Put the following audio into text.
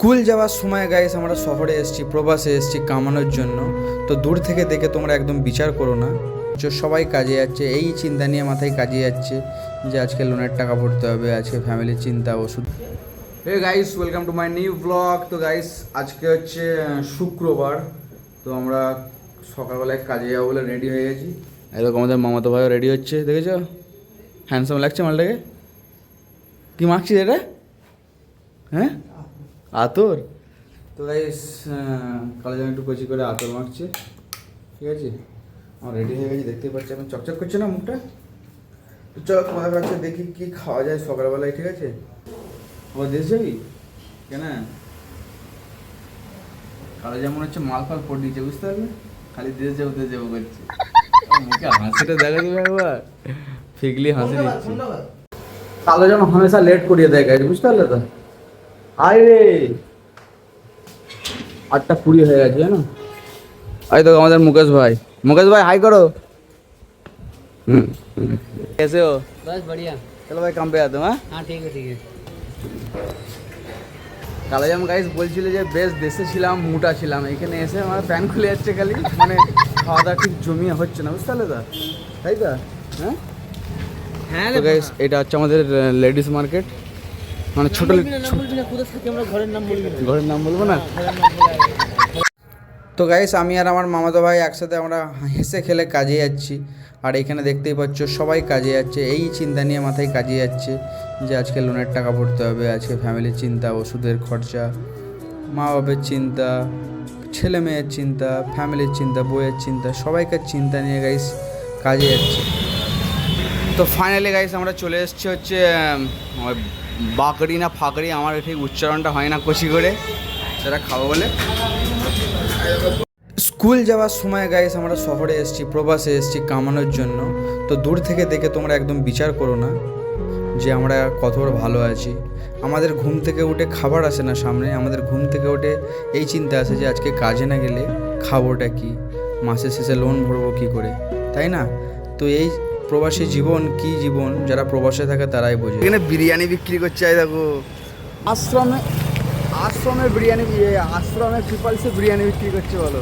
School যাওয়ার সময় guys আমরা শহরে এসেছি, প্রবাসে এসেছি কামানোর জন্য। তো দূর থেকে দেখে তোমরা একদম বিচার করো না। সবাই কাজে যাচ্ছে, এই চিন্তা নিয়ে মাথায় কাজে যাচ্ছে যে আজকে লোনের টাকা ভরতে হবে, আজকে ফ্যামিলির চিন্তা, ওষুধ। Hey guys, welcome to my new blog. তো গাইস আজকে হচ্ছে শুক্রবার। তো আমরা সকালবেলায় কাজে যাবো বলে রেডি হয়ে গেছি। এরকম আমাদের মামাতো ভাইও রেডি হচ্ছে, দেখেছো? হ্যান্ডসাম লাগছে মালটাকে। কি মাখছিস এটা? হ্যাঁ, আতর। তো গাইস কালো জামা একটু কচি করে আতর মাখছে, ঠিক আছে? আমার রেডি হয়ে গেছি, দেখতেই পাচ্ছি এখন চকচক করছে না মুখটা। তো চল তোমাদের কাছে দেখি কি খাওয়া যায় সকালবেলায়, ঠিক আছে? আবার দেশ যাবি কেন? কালো যেমন হচ্ছে মাল ফাল পড়ে দিয়েছে, বুঝতে পারবে? খালি দেশ যাবো করছে। মুখে হাসিটা দেখা যাবে একবার, ফিগলি হাসি দিচ্ছে। কালো যেমন হামেশা লেট করিয়ে দেয় গাইজ, বুঝতে পারলে তো? আয় রে, 8:20 হয়ে গেছে জানো। এই তো আমাদের মুকেশ ভাই। मुकेश भाई हाई करो। कैसे हो? बस बढ़िया। चलो भाई काम पे आते हैं। हाँ ठीक है ठीक है। কালাজাম গাইস বলছিল যে বেশ দেশে ছিলাম, মোটা ছিলাম, এখানে এসে আমার প্যান খুলে যাচ্ছে খালি, মানে খাওয়া দাওয়া ঠিক জমিয়ে হচ্ছে না, বুঝতে পারলে তো? তাই তো? হ্যাঁ হ্যাঁ তো গাইস এটা হচ্ছে আমাদের লেডিস মার্কেট, মানে ছোট ঘরের নাম বলবি না। ঘরের নাম বলবো না। তো গাইস আমি আর আমার মামাতো ভাই একসাথে আমরা হেসে খেলে কাজে যাচ্ছি। আর এখানে দেখতেই পাচ্ছ সবাই কাজে যাচ্ছে, এই চিন্তা নিয়ে মাথায় কাজে যাচ্ছে যে আজকে লোনের টাকা ভরতে হবে, আজকে ফ্যামিলির চিন্তা, ওষুধের খরচা, মা বাবার চিন্তা, ছেলে মেয়ের চিন্তা, ফ্যামিলির চিন্তা, বইয়ের চিন্তা, সবাইকার চিন্তা নিয়ে গাইস কাজে যাচ্ছে। তো ফাইনালি গাইস আমরা চলে এসেছি হচ্ছে বাকরি না ফাকরি, আমার ঠিক উচ্চারণটা হয় না কচি করে, সেটা খাবো বলে। স্কুল যাওয়ার সময় গাইস আমরা শহরে এসেছি, প্রবাসে এসেছি কামানোর জন্য। তো দূর থেকে দেখে তোমরা একদম বিচার করো না যে আমরা কতটা ভালো আছি। আমাদের ঘুম থেকে উঠে খাবার আসে না সামনে, আমাদের ঘুম থেকে উঠে এই চিন্তা আসে যে আজকে কাজে না গেলে খাবোটা কি, মাসের শেষে লোন ভরবো কী করে, তাই না? তো এই প্রবাসী জীবন কি জীবন, যারা প্রবাসে থাকে তারাই বোঝে। এখানে বিরিয়ানি বিক্রি করছে, দেখো আশ্রমে বিরিয়ানি, আশ্রমে পিপালসে বিরিয়ানি বিক্রি করছে, বলো।